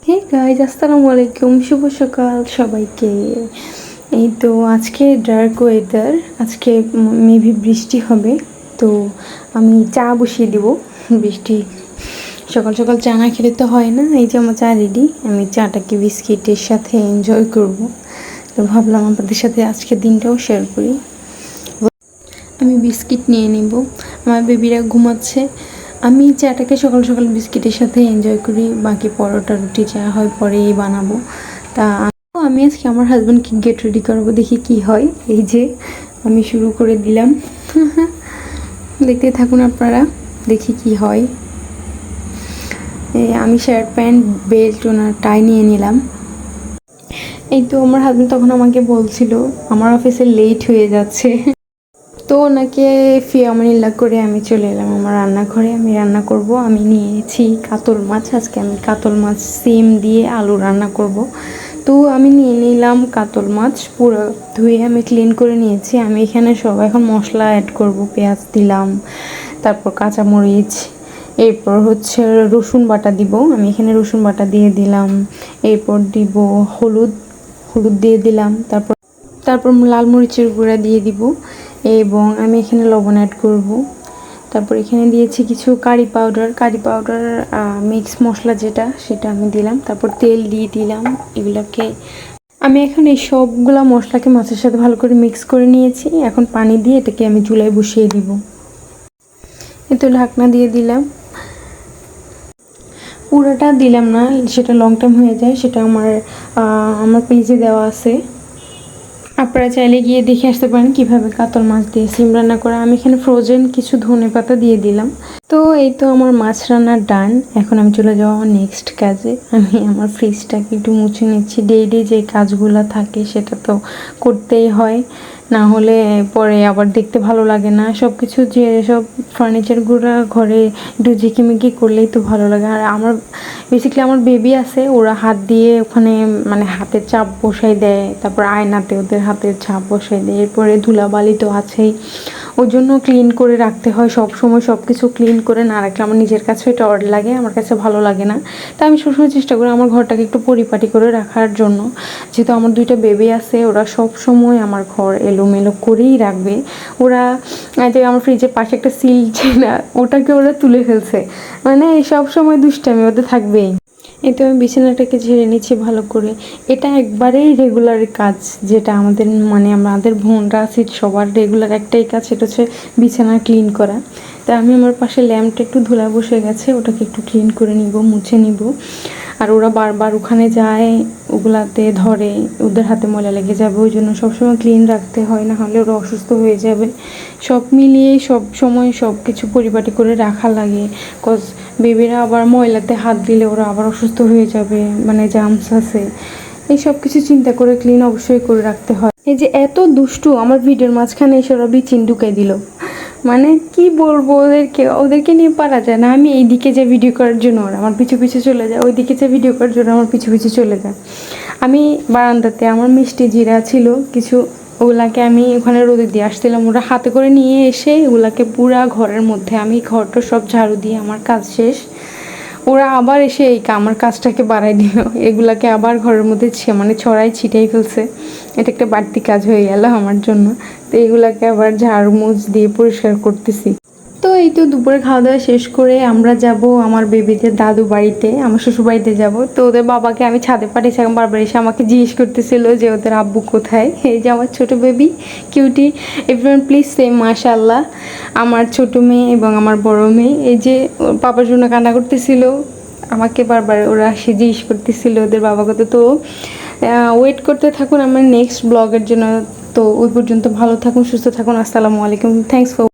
Hey guys, আসসালামু আলাইকুম, শুভ সকাল সবাইকে। এই তো আজকে ডার্ক ওয়েদার, আজকে মেবি বৃষ্টি হবে। তো আমি চা বসিয়ে দিব। বৃষ্টি সকাল সকাল চা না খেলে তো হয় না। এই যে আমার চা রেডি, আমি চাটাকে বিস্কিটের সাথে এনজয় করব। তো ভাবলাম আপনাদের সাথে আজকের দিনটাও শেয়ার করি। আমি বিস্কিট নিয়ে নিব, আমার বেবিরা ঘুমাচ্ছে। আমি চাটাকে সকাল সকাল বিস্কিটের সাথে এনজয় করি, বাকি পরোটা রুটি যা হয় পরেই বানাবো। তা আমি আজকে আমার হাজব্যান্ডকে গেট রেডি করবো, দেখি কি হয়। এই যে আমি শুরু করে দিলাম, দেখতে থাকুন আপনারা, দেখি কি হয়। আমি শার্ট প্যান্ট বেল্ট ওনার টাই নিয়ে নিলাম। এই তো আমার হাজব্যান্ড তখন আমাকে বলছিল আমার অফিসে লেট হয়ে যাচ্ছে, তো ওনাকে ফিয়ামানিল্লাহ করে আমি চলে এলাম আমার রান্নাঘরে। আমি রান্না করব। আমি নিয়েছি কাতল মাছ, আজকে আমি কাতল মাছ সিম দিয়ে আলু রান্না করব। তো আমি নিয়ে নিলাম কাতল মাছ, পুরো ধুয়ে আমি ক্লিন করে নিয়েছি। আমি এখানে সব এখন মশলা অ্যাড করব, পেঁয়াজ দিলাম, তারপর কাঁচামরিচ, এরপর হচ্ছে রসুন বাটা দিব। আমি এখানে রসুন বাটা দিয়ে দিলাম, এরপর দিব হলুদ দিয়ে দিলাম, তারপর লাল মরিচের গুঁড়া দিয়ে দিব, এবং আমি এখানে লবণ অ্যাড করব। তারপর এখানে দিয়েছি কিছু কারি পাউডার মিক্স মশলা যেটা, সেটা আমি দিলাম। তারপর তেল দিয়ে দিলাম। এগুলোকে আমি এখন এই সবগুলা মশলাকে মাছের সাথে ভালো করে মিক্স করে নিয়েছি। এখন পানি দিয়ে এটাকে আমি চুলায় বসিয়ে দিব। এতো ঢাকনা দিয়ে দিলাম। পুরোটা দিলাম না, সেটা লং টাইম হয়ে যায়। সেটা আমার পেজে দেওয়া আছে, আপনারা চাইলে গিয়ে দেখে আসতে পারেন কীভাবে কাতল মাছ দিয়ে সিম রান্না করা। আমি এখানে ফ্রোজেন কিছু ধনেপাতা দিয়ে দিলাম। তো এই তো আমার মাছ রান্নার ডান। এখন আমি চলে যাবো আমার নেক্সট কাজে। আমি আমার ফ্রিজটাকে একটু মুছে নিচ্ছি। ডেইলি যে কাজগুলো থাকে সেটা তো করতেই হয়, না হলে পরে আবার দেখতে ভালো লাগে না। সব কিছু যে সব ফার্নিচারগুলো ঘরে একটু ঝিকিমিকি করলেই তো ভালো লাগে। আর আমার বেসিক্যালি আমার বেবি আছে, ওরা হাত দিয়ে ওখানে মানে হাতের চাপ বসাই দেয়, তারপর আয়নাতে ওদের হাতের ছাপ বসাই দেয়। এরপরে ধুলাবালি তো আছেই, ওর জন্য ক্লিন করে রাখতে হয় সব সময়। সব কিছু ক্লিন করে না রাখলে আমার নিজের কাছে এটা অড লাগে, আমার কাছে ভালো লাগে না। তাই আমি সবসময় চেষ্টা করি আমার ঘরটাকে একটু পরিপাটি করে রাখার জন্য। যেহেতু আমার দুইটা বেবি আছে, ওরা সব সময় আমার ঘর এলোমেলো করেই রাখবে। ওরা যে আমার ফ্রিজের পাশে একটা সিল না, ওটাকে ওরা তুলে ফেলছে। মানে সব সময় দুষ্টামি ওদের থাকবেই। এই তো আমি বিছানাটাকে ঝেড়ে নিচ্ছি ভালো করে। এটা একবারেই রেগুলার কাজ, যেটা আমাদের বোনরা আছে সবার রেগুলার একটাই কাজ, সেটা হচ্ছে বিছানা ক্লিন করা। তাই আমি আমার পাশে ল্যাম্পটা একটু ধুলা বসে গেছে, ওটাকে একটু ক্লিন করে নিব, মুছে নিব। আর ওরা বারবার ওখানে যায়, ওগুলাতে ধরে, ওদের হাতে ময়লা লেগে যাবে, ওই জন্য সবসময় ক্লিন রাখতে হয়, না হলে ওরা অসুস্থ হয়ে যাবে। সব মিলিয়ে সব সময় সব কিছু পরিপাটি করে রাখা লাগে। কজ বেবিরা আবার ময়লাতে হাত দিলে ওরা আবার অসুস্থ হয়ে যাবে, মানে জার্মস আছে। এই সব কিছু চিন্তা করে ক্লিন অবশ্যই করে রাখতে হয়। এই যে এত দুষ্টু, আমার ভিডিওর মাঝখানে এসে ওরা বিচিন ঢুকাই দিল। মানে কি বলবো, ওদেরকে নিয়ে পারা যায় না। আমি এইদিকে যে ভিডিও করার জন্য ওরা আমার পিছু পিছু চলে যায়, ওইদিকে যে ভিডিও করার জন্য আমার পিছু পিছু চলে যায়। আমি বারান্দাতে আমার মিষ্টি জিরা ছিল কিছু, ওগুলাকে আমি ওখানে রোদে দিয়ে আসছিলাম। ওরা হাতে করে নিয়ে এসে ওগুলাকে পুরা ঘরের মধ্যে, আমি ঘরটা সব ঝাড়ু দিয়ে আমার কাজ শেষ, ওরা আবার এসে আমার কাজটাকে বাড়াই দিল। এগুলাকে আবার ঘরের মধ্যে ছড়াই ছিটাই ফেলছে। এটা একটা বাড়তি কাজ হয়ে গেল আমার জন্য। তো এগুলাকে আবার ঝাড়ু মুছ দিয়ে পরিষ্কার করতেছি। তো এই তো দুপুরে খাওয়া দাওয়া শেষ করে আমরা যাব আমার বেবিদের দাদু বাড়িতে, আমার শ্বশুর বাড়িতে যাব। তো ওদের বাবাকে আমি ছাদে পাঠিয়েছিলাম, বারবার এসে আমাকে জিজ্ঞেস করতেছিল যে ওদের আব্বু কোথায়। এই যে আমার ছোটো বেবি কিউটি, এভরিওয়ান প্লিজ সে মাশাআল্লাহ। আমার ছোটো মেয়ে এবং আমার বড় মেয়ে, এই যে বাবার জন্য কান্না করতেছিল, আমাকে বারবার ওরা এসে জিজ্ঞেস করতেছিল ওদের বাবাকে। তো ওয়েট করতে থাকুন আমার নেক্সট ব্লগের জন্য। তো ওই পর্যন্ত ভালো থাকুন, সুস্থ থাকুন। আসসালামু আলাইকুম, থ্যাংকস ফর